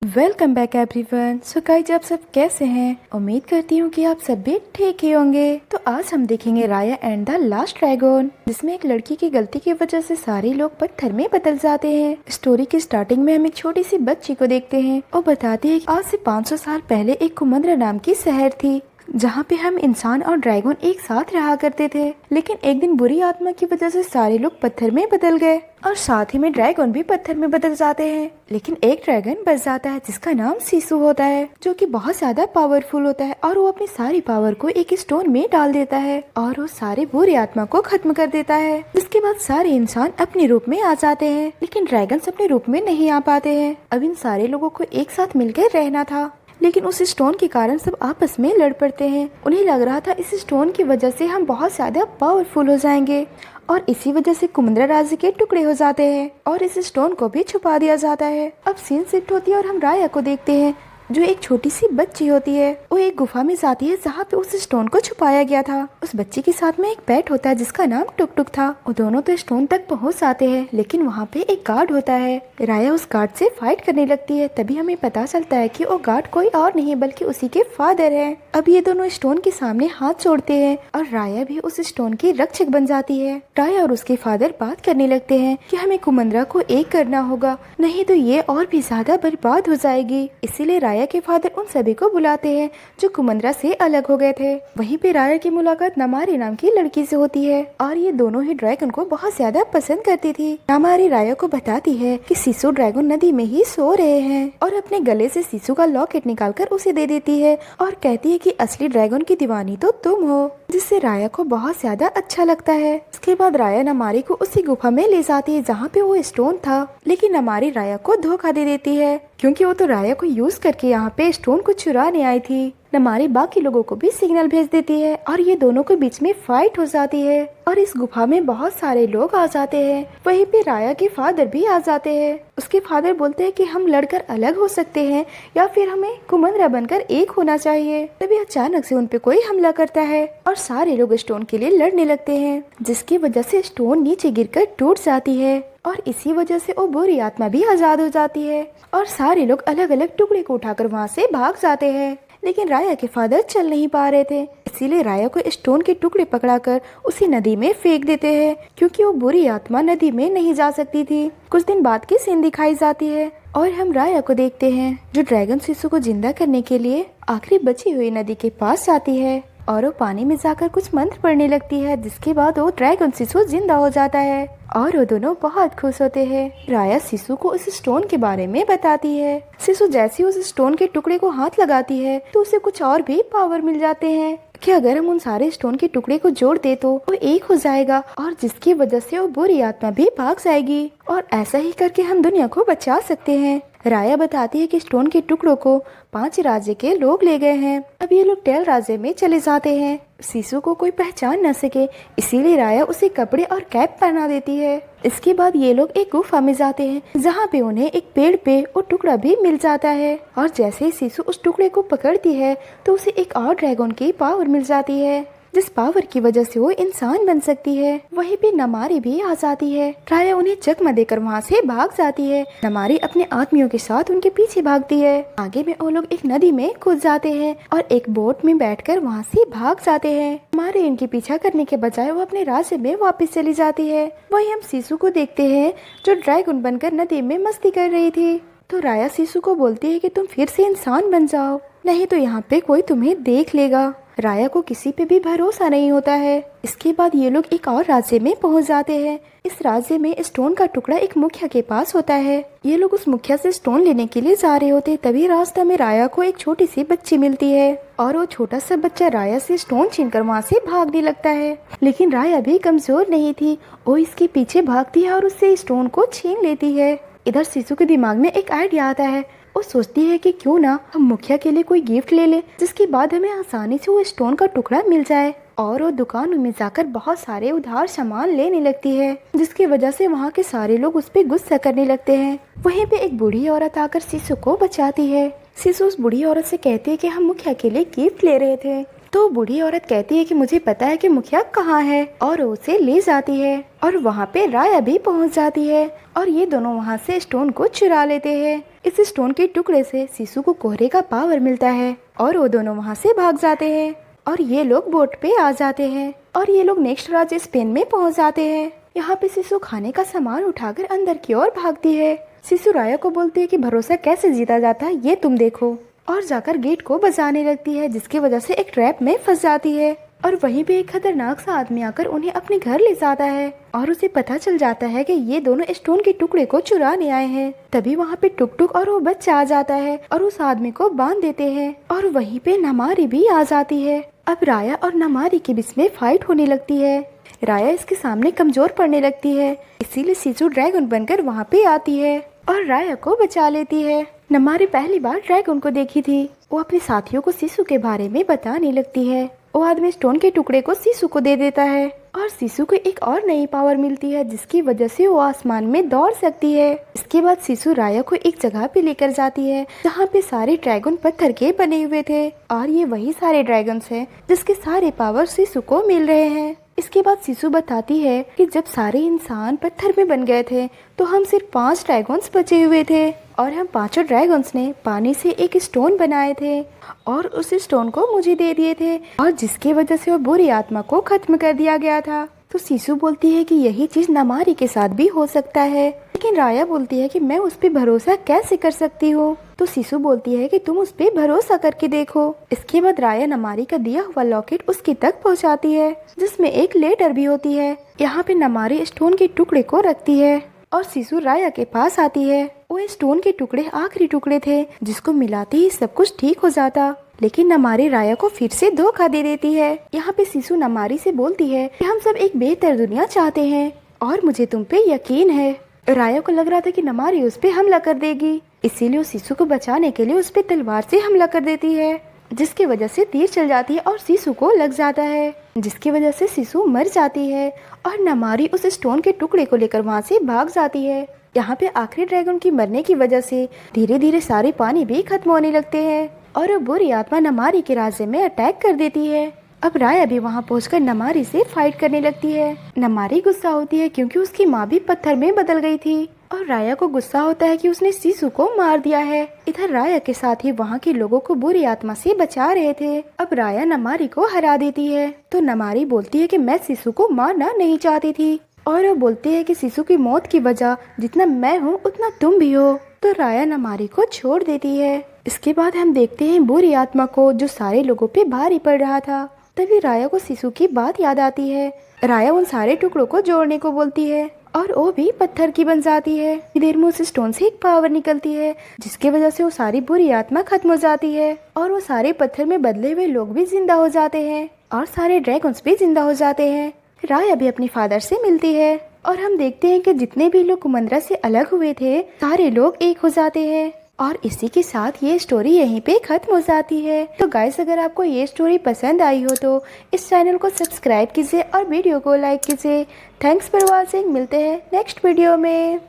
Welcome back everyone. So guys, आप सब कैसे हैं? उम्मीद करती हूँ कि आप सब भी ठीक ही होंगे। तो आज हम देखेंगे राया एंड द लास्ट ड्रैगन, जिसमें एक लड़की की गलती की वजह से सारे लोग पत्थर में बदल जाते हैं। स्टोरी की स्टार्टिंग में हम एक छोटी सी बच्ची को देखते हैं और बताते हैं कि आज से 500 साल पहले एक कुमंद्रा नाम की शहर थी, जहाँ पे हम इंसान और ड्रैगन एक साथ रहा करते थे। लेकिन एक दिन बुरी आत्मा की वजह से सारे लोग पत्थर में बदल गए और साथ ही में ड्रैगन भी पत्थर में बदल जाते हैं। लेकिन एक ड्रैगन बच जाता है जिसका नाम सिसु होता है, जो कि बहुत ज्यादा पावरफुल होता है और वो अपनी सारी पावर को एक स्टोन में डाल देता है और वो सारे बुरी आत्मा को खत्म कर देता है। जिसके बाद सारे इंसान अपने रूप में आ जाते हैं, लेकिन ड्रैगन अपने रूप में नहीं आ पाते हैं। अब इन सारे लोगों को एक साथ मिलकर रहना था, लेकिन उस स्टोन के कारण सब आपस में लड़ पड़ते हैं। उन्हें लग रहा था इस स्टोन की वजह से हम बहुत ज्यादा पावरफुल हो जाएंगे और इसी वजह से कुमंद्रा राज्य के टुकड़े हो जाते हैं और इस स्टोन को भी छुपा दिया जाता है। अब सीन शिफ्ट होती है और हम राया को देखते हैं, जो एक छोटी सी बच्ची होती है। वो एक गुफा में जाती है जहाँ पे उस स्टोन को छुपाया गया था। उस बच्ची के साथ में एक पेट होता है जिसका नाम टुक टुक था। वो दोनों तो स्टोन तक पहुँच जाते हैं, लेकिन वहाँ पे एक गार्ड होता है। राया उस गार्ड से फाइट करने लगती है। तभी हमें पता चलता है कि वो गार्ड कोई और नहीं बल्कि उसी के फादर है। अब ये दोनों स्टोन के सामने हाथ जोड़ते हैं और राया भी उस स्टोन की रक्षक बन जाती है। राया और उसके फादर बात करने लगते हैं कि हमें कुमंद्रा को एक करना होगा, नहीं तो ये और भी ज्यादा बर्बाद हो जाएगी। इसीलिए राया के फादर उन सभी को बुलाते हैं जो कुमंद्रा से अलग हो गए थे। वहीं पे राया की मुलाकात नमारी नाम की लड़की से होती है और ये दोनों ही ड्रैगन को बहुत ज्यादा पसंद करती थी। नमारी राया को बताती है कि सिसु ड्रैगन नदी में ही सो रहे हैं और अपने गले से सिसु का लॉकेट निकालकर उसे दे देती है और कहती है कि असली ड्रैगन की दीवानी तो तुम हो, जिससे राया को बहुत ज्यादा अच्छा लगता है। इसके बाद राया नमारी को उसी गुफा में ले जाती है जहाँ पे वो स्टोन था, लेकिन नमारी राया को धोखा दे देती है क्योंकि वो तो राया को यूज करके यहाँ पे स्टोन को चुराने आई थी। नमारी बाकी लोगों को भी सिग्नल भेज देती है और ये दोनों के बीच में फाइट हो जाती है और इस गुफा में बहुत सारे लोग आ जाते हैं। वहीं पे राया के फादर भी आ जाते हैं। उसके फादर बोलते हैं कि हम लड़कर अलग हो सकते हैं या फिर हमें कुमंद्रा बनकर एक होना चाहिए। तभी अचानक से उन पे कोई हमला करता है और सारे लोग स्टोन के लिए लड़ने लगते हैं, जिसकी वजह से स्टोन नीचे गिरकर टूट जाती है और इसी वजह से वो बुरी आत्मा भी आजाद हो जाती है और सारे लोग अलग अलग टुकड़े को उठाकर वहाँ से भाग जाते हैं। लेकिन राया के फादर चल नहीं पा रहे थे, इसीलिए राया को स्टोन के टुकड़े पकड़ाकर उसी नदी में फेंक देते हैं क्योंकि वो बुरी आत्मा नदी में नहीं जा सकती थी। कुछ दिन बाद की सीन दिखाई जाती है और हम राया को देखते हैं, जो ड्रैगन शिशु को जिंदा करने के लिए आखिरी बची हुई नदी के पास जाती है और वो पानी में जाकर कुछ मंत्र पढ़ने लगती है, जिसके बाद वो ड्रैगन शिशु जिंदा हो जाता है और वो दोनों बहुत खुश होते हैं। राया शिशु को उस स्टोन के बारे में बताती है। शिशु जैसे उस स्टोन के टुकड़े को हाथ लगाती है तो उसे कुछ और भी पावर मिल जाते हैं कि अगर हम उन सारे स्टोन के टुकड़े को जोड़ दे तो वो एक हो जाएगा और जिसकी वजह से वो बुरी आत्मा भी भाग जाएगी और ऐसा ही करके हम दुनिया को बचा सकते हैं। राया बताती है कि स्टोन के टुकड़ों को 5 राज्य के लोग ले गए हैं। अब ये लोग टेल राज्य में चले जाते हैं। शिशु को कोई पहचान न सके, इसीलिए राया उसे कपड़े और कैप पहना देती है। इसके बाद ये लोग एक गुफा में जाते हैं जहाँ पे उन्हें एक पेड़ पे वो टुकड़ा भी मिल जाता है और जैसे ही शिशु उस टुकड़े को पकड़ती है तो उसे एक और ड्रैगन की पावर मिल जाती है, जिस पावर की वजह से वो इंसान बन सकती है। वहीं पे नमारी भी आ जाती है। राया उन्हें चकमा देकर वहाँ से भाग जाती है। नमारी अपने आदमियों के साथ उनके पीछे भागती है। आगे में वो लोग एक नदी में कूद जाते हैं और एक बोट में बैठकर वहाँ से भाग जाते हैं। नमारी इनके पीछा करने के बजाय वो अपने राज्य में वापस चली जाती है। वही हम शिशु को देखते हैं, जो ड्रैगन बनकर नदी में मस्ती कर रही थी। तो राया शिशु को बोलती है कि तुम फिर से इंसान बन जाओ, नहीं तो यहाँ पे कोई तुम्हें देख लेगा। राया को किसी पे भी भरोसा नहीं होता है। इसके बाद ये लोग एक और राज्य में पहुंच जाते हैं। इस राज्य में स्टोन का टुकड़ा एक मुखिया के पास होता है। ये लोग उस मुखिया से स्टोन लेने के लिए जा रहे होते, तभी रास्ते में राया को एक छोटी सी बच्ची मिलती है और वो छोटा सा बच्चा राया से स्टोन छीनकर वहाँ से भागने लगता है। लेकिन राया भी कमजोर नहीं थी, वो इसके पीछे भागती है और उससे स्टोन को छीन लेती है। इधर शिशु के दिमाग में एक आइडिया आता है। वो सोचती है कि क्यों ना हम मुखिया के लिए कोई गिफ्ट ले लें, जिसके बाद हमें आसानी से वो स्टोन का टुकड़ा मिल जाए और वो दुकानों में जाकर बहुत सारे उधार सामान लेने लगती है, जिसकी वजह से वहाँ के सारे लोग उस पर गुस्सा करने लगते हैं। वहीं पे एक बूढ़ी औरत आकर शिशु को बचाती है। शिशु उस बूढ़ी औरत से कहती है कि हम मुखिया के लिए गिफ्ट ले रहे थे। तो बूढ़ी औरत कहती है कि मुझे पता है कि मुखिया कहाँ है और उसे ले जाती है और वहाँ पे राया भी पहुँच जाती है और ये दोनों वहाँ से स्टोन को चुरा लेते हैं। इस स्टोन के टुकड़े से शिशु को कोहरे का पावर मिलता है और वो दोनों वहाँ से भाग जाते हैं और ये लोग बोट पे आ जाते हैं और ये लोग नेक्स्ट राज्य स्पेन में पहुँच जाते हैं। यहाँ पे शिशु खाने का सामान उठाकर अंदर की ओर भागती है। शिशु राया को बोलती है कि भरोसा कैसे जीता जाता है ये तुम देखो, और जाकर गेट को बजाने लगती है, जिसकी वजह से एक ट्रैप में फंस जाती है और वहीं पे एक खतरनाक सा आदमी आकर उन्हें अपने घर ले जाता है और उसे पता चल जाता है कि ये दोनों स्टोन के टुकड़े को चुराने आए हैं। तभी वहाँ पे टुक टुक और वो बच्चा आ जाता है और उस आदमी को बांध देते हैं और वहीं पे नमारी भी आ जाती है। अब राया और नमारी के बीच में फाइट होने लगती है। राया इसके सामने कमजोर पड़ने लगती है, इसीलिए शिशु ड्रैगन बनकर वहाँ पे आती है और राया को बचा लेती है। नमारी पहली बार ड्रैगन को देखी थी। वो अपने साथियों को शिशु के बारे में बताने लगती है। वो आदमी स्टोन के टुकड़े को शिशु को दे देता है और शिशु को एक और नई पावर मिलती है, जिसकी वजह से वो आसमान में दौड़ सकती है। इसके बाद शिशु राया को एक जगह पे लेकर जाती है जहाँ पे सारे ड्रैगन पत्थर के बने हुए थे और ये वही सारे ड्रैगन्स हैं जिसके सारे पावर शिशु को मिल रहे हैं। इसके बाद शिशु बताती है कि जब सारे इंसान पत्थर में बन गए थे तो हम सिर्फ 5 ड्रैगन्स बचे हुए थे और हम 5 ड्रैगन्स ने पानी से एक स्टोन बनाए थे और उस स्टोन को मुझे दे दिए थे और जिसकी वजह से वो बुरी आत्मा को खत्म कर दिया गया था। तो शिशु बोलती है कि यही चीज नमारी के साथ भी हो सकता है, लेकिन राया बोलती है कि मैं उस पर भरोसा कैसे कर सकती हूँ। तो शिशु बोलती है कि तुम उस पर भरोसा करके देखो। इसके बाद राया नमारी का दिया हुआ लॉकेट उसके तक पहुँचाती है, जिसमें एक लेटर भी होती है। यहाँ पे नमारी स्टोन के टुकड़े को रखती है और शिशु राया के पास आती है। वो स्टोन के टुकड़े आखिरी टुकड़े थे जिसको मिलाते ही सब कुछ ठीक हो जाता, लेकिन नमारी राया को फिर से धोखा दे देती है। यहाँ पे शिशु नमारी से बोलती है कि हम सब एक बेहतर दुनिया चाहते हैं और मुझे तुम पे यकीन है। राया को लग रहा था कि नमारी उस पे हमला कर देगी, इसीलिए वो शिशु को बचाने के लिए उस पे तलवार से हमला कर देती है, जिसकी वजह से तीर चल जाती है और शिशु को लग जाता है, जिसकी वजह से शिशु मर जाती है और नमारी उस स्टोन के टुकड़े को लेकर वहाँ से भाग जाती है। यहाँ पे आखिरी ड्रैगन की मरने की वजह से धीरे धीरे सारे पानी भी खत्म होने लगते हैं और वो बुरी आत्मा नमारी के राज्य में अटैक कर देती है। अब राया भी वहाँ पहुंचकर नमारी से फाइट करने लगती है। नमारी गुस्सा होती है क्योंकि उसकी माँ भी पत्थर में बदल गई थी और राया को गुस्सा होता है कि उसने शिशु को मार दिया है। इधर राया के साथ ही वहाँ के लोगों को बुरी आत्मा से बचा रहे थे। अब राया नमारी को हरा देती है तो नमारी बोलती है कि मैं शिशु को मारना नहीं चाहती थी और वो बोलती है कि शिशु की मौत की वजह जितना मैं हूँ उतना तुम भी हो। तो राया नमारी को छोड़ देती है। इसके बाद हम देखते हैं बुरी आत्मा को जो सारे लोगों पे भारी पड़ रहा था। तभी राया को शिशु की बात याद आती है। राया उन सारे टुकड़ों को जोड़ने को बोलती है और वो भी पत्थर की बन जाती है। देर में उस स्टोन से एक पावर निकलती है जिसकी वजह से वो सारी बुरी आत्मा खत्म हो जाती है और वो सारे पत्थर में बदले हुए लोग भी जिंदा हो जाते हैं और सारे ड्रैगन्स भी जिंदा हो जाते हैं। राया भी अपनी फादर से मिलती है और हम देखते हैं कि जितने भी लोग कुमंदरा से अलग हुए थे सारे लोग एक हो जाते हैं और इसी के साथ ये स्टोरी यहीं पे खत्म हो जाती है। तो गाइस, अगर आपको ये स्टोरी पसंद आई हो तो इस चैनल को सब्सक्राइब कीजिए और वीडियो को लाइक कीजिए। Thanks for watching. मिलते हैं नेक्स्ट वीडियो में।